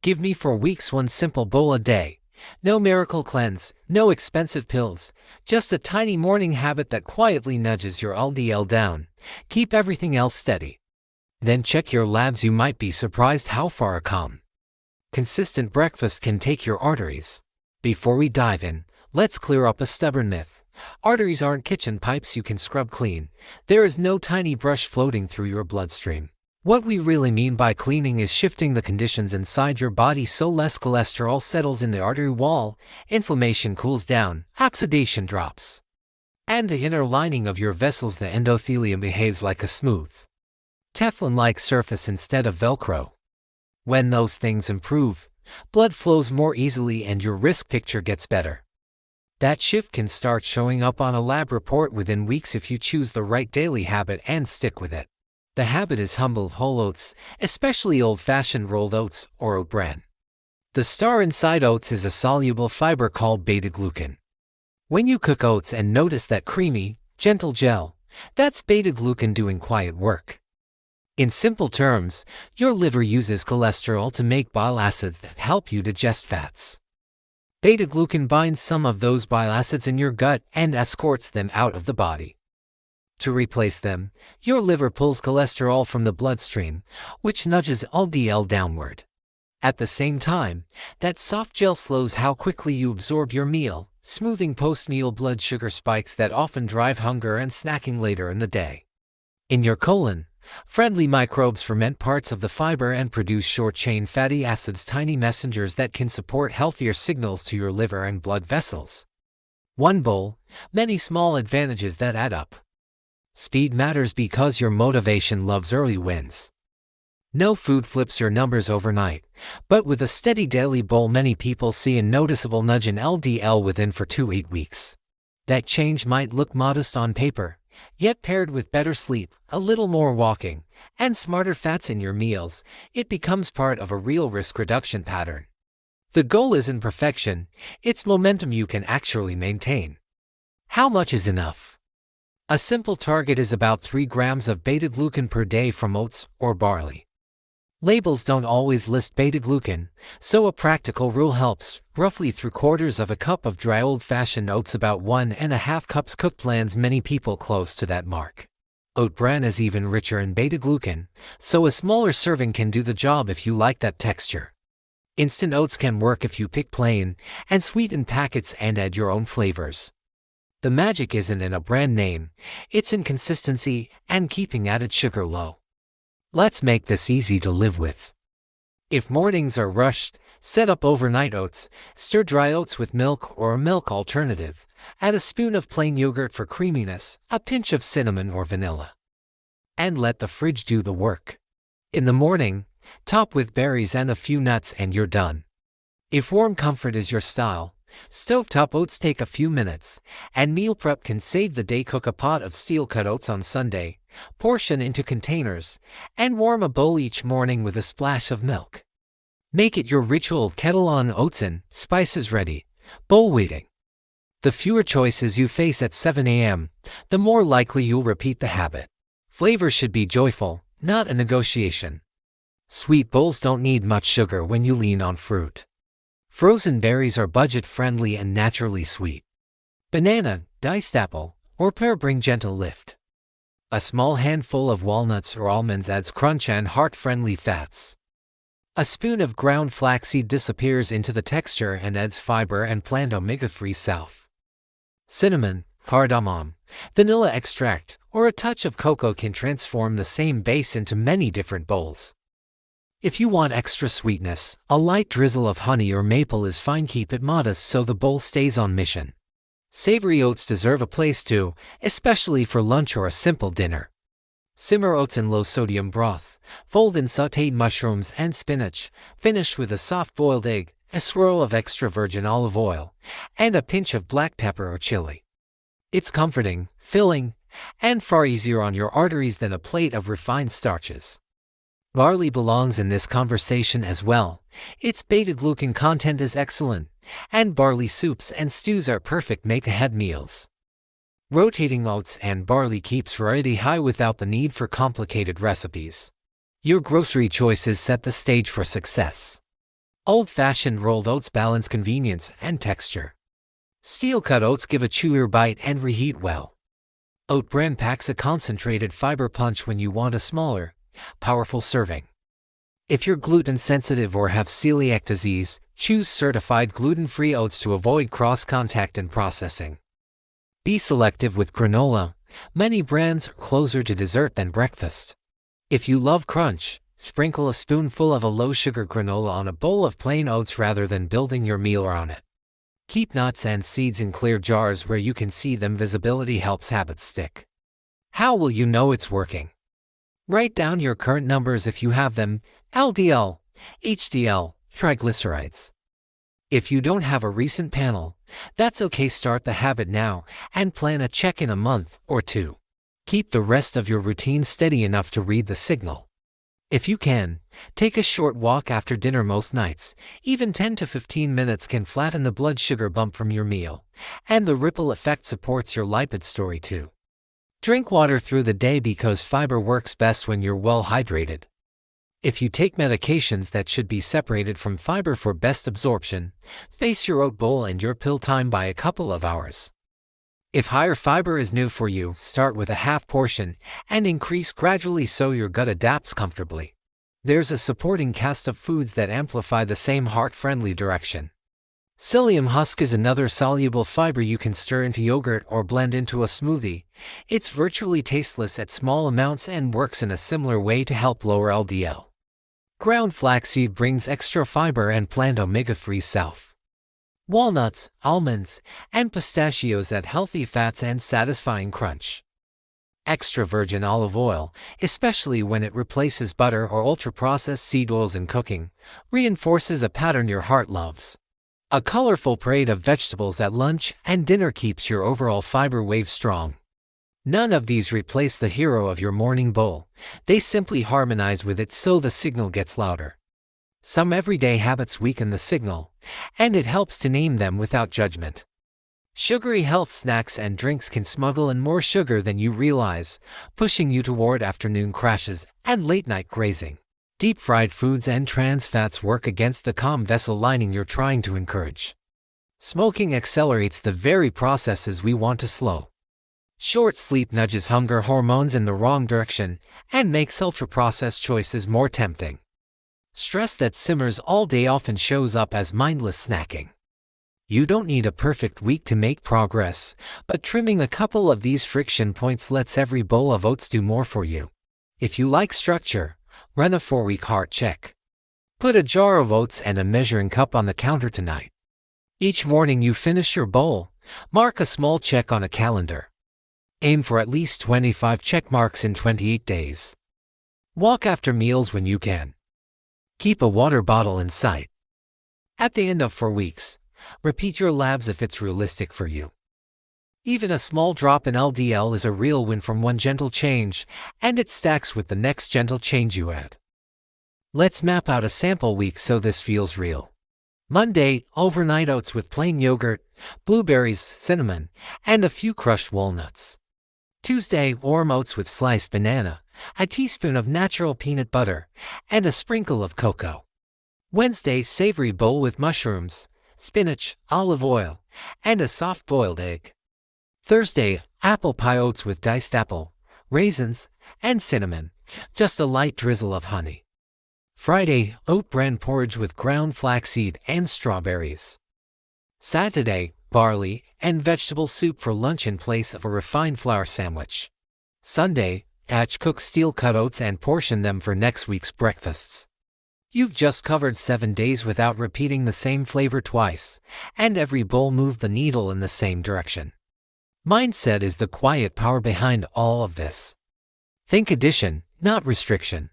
Give me for weeks one simple bowl a day. No miracle cleanse, no expensive pills, just a tiny morning habit that quietly nudges your LDL down. Keep everything else steady. Then check your labs. You might be surprised how far a calm, consistent breakfast can take your arteries. Before we dive in, let's clear up a stubborn myth. Arteries aren't kitchen pipes you can scrub clean. There is no tiny brush floating through your bloodstream. What we really mean by cleaning is shifting the conditions inside your body so less cholesterol settles in the artery wall, inflammation cools down, oxidation drops, and the inner lining of your vessels, the endothelium, behaves like a smooth, Teflon-like surface instead of Velcro. When those things improve, blood flows more easily and your risk picture gets better. That shift can start showing up on a lab report within weeks if you choose the right daily habit and stick with it. The habit is humble whole oats, especially old-fashioned rolled oats or oat bran. The star inside oats is a soluble fiber called beta-glucan. When you cook oats and notice that creamy, gentle gel, that's beta-glucan doing quiet work. In simple terms, your liver uses cholesterol to make bile acids that help you digest fats. Beta-glucan binds some of those bile acids in your gut and escorts them out of the body. To replace them, your liver pulls cholesterol from the bloodstream, which nudges LDL downward. At the same time, that soft gel slows how quickly you absorb your meal, smoothing post-meal blood sugar spikes that often drive hunger and snacking later in the day. In your colon, friendly microbes ferment parts of the fiber and produce short-chain fatty acids, tiny messengers that can support healthier signals to your liver and blood vessels. One bowl, many small advantages that add up. Speed matters because your motivation loves early wins. No food flips your numbers overnight, but with a steady daily bowl, many people see a noticeable nudge in LDL within 4 to 8 weeks. That change might look modest on paper, yet paired with better sleep, a little more walking, and smarter fats in your meals, it becomes part of a real risk reduction pattern. The goal isn't perfection, it's momentum you can actually maintain. How much is enough? A simple target is about 3 grams of beta-glucan per day from oats or barley. Labels don't always list beta-glucan, so a practical rule helps. Roughly 3/4 cup of dry old-fashioned oats, about 1.5 cups cooked, lands many people close to that mark. Oat bran is even richer in beta-glucan, so a smaller serving can do the job if you like that texture. Instant oats can work if you pick plain and sweeten packets and add your own flavors. The magic isn't in a brand name, it's in consistency and keeping added sugar low. Let's make this easy to live with. If mornings are rushed, set up overnight oats, stir dry oats with milk or a milk alternative, add a spoon of plain yogurt for creaminess, a pinch of cinnamon or vanilla, and let the fridge do the work. In the morning, top with berries and a few nuts and you're done. If warm comfort is your style, stovetop oats take a few minutes, and meal prep can save the day. Cook a pot of steel-cut oats on Sunday, portion into containers, and warm a bowl each morning with a splash of milk. Make it your ritual. Kettle on, oats in, spices ready, bowl waiting. The fewer choices you face at 7 a.m., the more likely you'll repeat the habit. Flavor should be joyful, not a negotiation. Sweet bowls don't need much sugar when you lean on fruit. Frozen berries are budget-friendly and naturally sweet. Banana, diced apple, or pear bring gentle lift. A small handful of walnuts or almonds adds crunch and heart-friendly fats. A spoon of ground flaxseed disappears into the texture and adds fiber and plant omega-3 south. Cinnamon, cardamom, vanilla extract, or a touch of cocoa can transform the same base into many different bowls. If you want extra sweetness, a light drizzle of honey or maple is fine. Keep it modest so the bowl stays on mission. Savory oats deserve a place too, especially for lunch or a simple dinner. Simmer oats in low-sodium broth, fold in sautéed mushrooms and spinach, finish with a soft-boiled egg, a swirl of extra virgin olive oil, and a pinch of black pepper or chili. It's comforting, filling, and far easier on your arteries than a plate of refined starches. Barley belongs in this conversation as well. Its beta-glucan content is excellent, and barley soups and stews are perfect make-ahead meals. Rotating oats and barley keeps variety high without the need for complicated recipes. Your grocery choices set the stage for success. Old-fashioned rolled oats balance convenience and texture. Steel-cut oats give a chewier bite and reheat well. Oat bran packs a concentrated fiber punch when you want a smaller, powerful serving. If you're gluten-sensitive or have celiac disease, choose certified gluten-free oats to avoid cross-contact and processing. Be selective with granola. Many brands are closer to dessert than breakfast. If you love crunch, sprinkle a spoonful of a low-sugar granola on a bowl of plain oats rather than building your meal around it. Keep nuts and seeds in clear jars where you can see them. Visibility helps habits stick. How will you know it's working? Write down your current numbers if you have them: LDL, HDL, triglycerides. If you don't have a recent panel, that's okay. Start the habit now and plan a check in a month or two. Keep the rest of your routine steady enough to read the signal. If you can, take a short walk after dinner most nights. Even 10 to 15 minutes can flatten the blood sugar bump from your meal, and the ripple effect supports your lipid story too. Drink water through the day because fiber works best when you're well hydrated. If you take medications that should be separated from fiber for best absorption, face your oat bowl and your pill time by a couple of hours. If higher fiber is new for you, start with a half portion and increase gradually so your gut adapts comfortably. There's a supporting cast of foods that amplify the same heart-friendly direction. Psyllium husk is another soluble fiber you can stir into yogurt or blend into a smoothie. It's virtually tasteless at small amounts and works in a similar way to help lower LDL. Ground flaxseed brings extra fiber and plant omega-3 south. Walnuts, almonds, and pistachios add healthy fats and satisfying crunch. Extra virgin olive oil, especially when it replaces butter or ultra-processed seed oils in cooking, reinforces a pattern your heart loves. A colorful parade of vegetables at lunch and dinner keeps your overall fiber wave strong. None of these replace the hero of your morning bowl. They simply harmonize with it so the signal gets louder. Some everyday habits weaken the signal, and it helps to name them without judgment. Sugary health snacks and drinks can smuggle in more sugar than you realize, pushing you toward afternoon crashes and late-night grazing. Deep-fried foods and trans fats work against the calm vessel lining you're trying to encourage. Smoking accelerates the very processes we want to slow. Short sleep nudges hunger hormones in the wrong direction and makes ultra-processed choices more tempting. Stress that simmers all day often shows up as mindless snacking. You don't need a perfect week to make progress, but trimming a couple of these friction points lets every bowl of oats do more for you. If you like structure, run a 4-week heart check. Put a jar of oats and a measuring cup on the counter tonight. Each morning you finish your bowl, mark a small check on a calendar. Aim for at least 25 check marks in 28 days. Walk after meals when you can. Keep a water bottle in sight. At the end of 4 weeks, repeat your labs if it's realistic for you. Even a small drop in LDL is a real win from one gentle change, and it stacks with the next gentle change you add. Let's map out a sample week so this feels real. Monday, overnight oats with plain yogurt, blueberries, cinnamon, and a few crushed walnuts. Tuesday, warm oats with sliced banana, a teaspoon of natural peanut butter, and a sprinkle of cocoa. Wednesday, savory bowl with mushrooms, spinach, olive oil, and a soft-boiled egg. Thursday, apple pie oats with diced apple, raisins, and cinnamon, just a light drizzle of honey. Friday, oat bran porridge with ground flaxseed and strawberries. Saturday, barley and vegetable soup for lunch in place of a refined flour sandwich. Sunday, batch-cook steel-cut oats and portion them for next week's breakfasts. You've just covered 7 days without repeating the same flavor twice, and every bowl moved the needle in the same direction. Mindset is the quiet power behind all of this. Think addition, not restriction.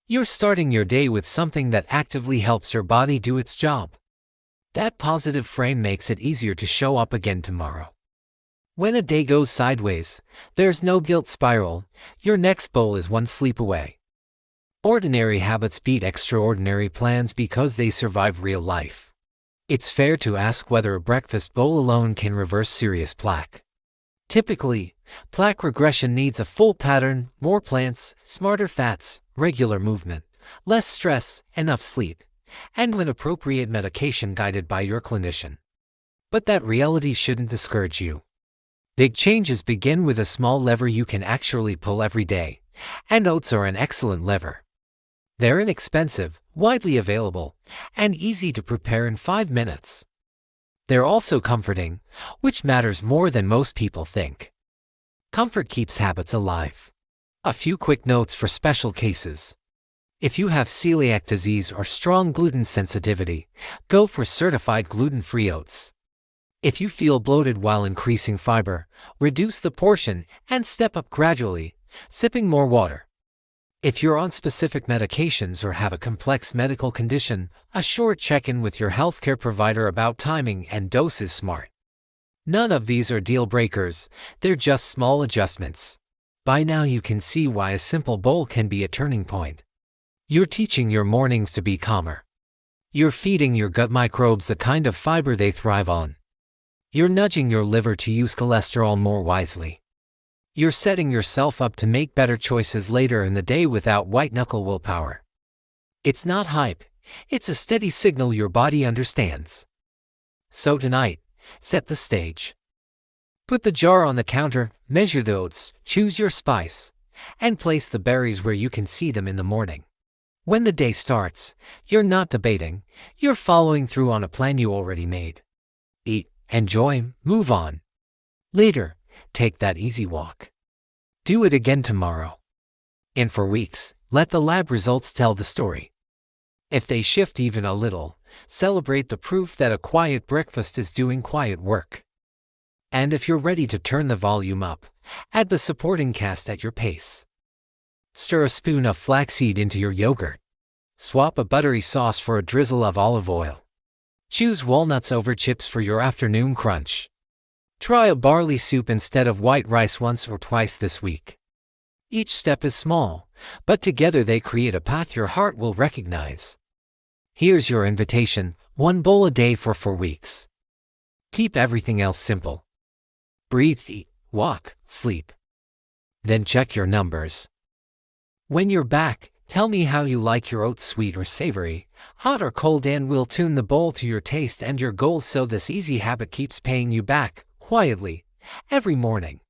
You're starting your day with something that actively helps your body do its job. That positive frame makes it easier to show up again tomorrow. When a day goes sideways, there's no guilt spiral. Your next bowl is one sleep away. Ordinary habits beat extraordinary plans because they survive real life. It's fair to ask whether a breakfast bowl alone can reverse serious plaque. Typically, plaque regression needs a full pattern: more plants, smarter fats, regular movement, less stress, enough sleep, and when appropriate medication guided by your clinician. But that reality shouldn't discourage you. Big changes begin with a small lever you can actually pull every day, and oats are an excellent lever. They're inexpensive, widely available, and easy to prepare in 5 minutes. They're also comforting, which matters more than most people think. Comfort keeps habits alive. A few quick notes for special cases. If you have celiac disease or strong gluten sensitivity, go for certified gluten-free oats. If you feel bloated while increasing fiber, reduce the portion and step up gradually, sipping more water. If you're on specific medications or have a complex medical condition, a short check-in with your healthcare provider about timing and dose is smart. None of these are deal breakers, they're just small adjustments. By now you can see why a simple bowl can be a turning point. You're teaching your mornings to be calmer. You're feeding your gut microbes the kind of fiber they thrive on. You're nudging your liver to use cholesterol more wisely. You're setting yourself up to make better choices later in the day without white-knuckle willpower. It's not hype, it's a steady signal your body understands. So tonight, set the stage. Put the jar on the counter, measure the oats, choose your spice, and place the berries where you can see them in the morning. When the day starts, you're not debating, you're following through on a plan you already made. Eat, enjoy, move on. Later, take that easy walk. Do it again tomorrow. In 4 weeks, let the lab results tell the story. If they shift even a little, celebrate the proof that a quiet breakfast is doing quiet work. And if you're ready to turn the volume up, add the supporting cast at your pace. Stir a spoon of flaxseed into your yogurt. Swap a buttery sauce for a drizzle of olive oil. Choose walnuts over chips for your afternoon crunch. Try a barley soup instead of white rice once or twice this week. Each step is small, but together they create a path your heart will recognize. Here's your invitation: 1 bowl a day for 4 weeks. Keep everything else simple. Breathe, eat, walk, sleep. Then check your numbers. When you're back, tell me how you like your oats, sweet or savory, hot or cold, and we'll tune the bowl to your taste and your goals so this easy habit keeps paying you back, quietly, every morning.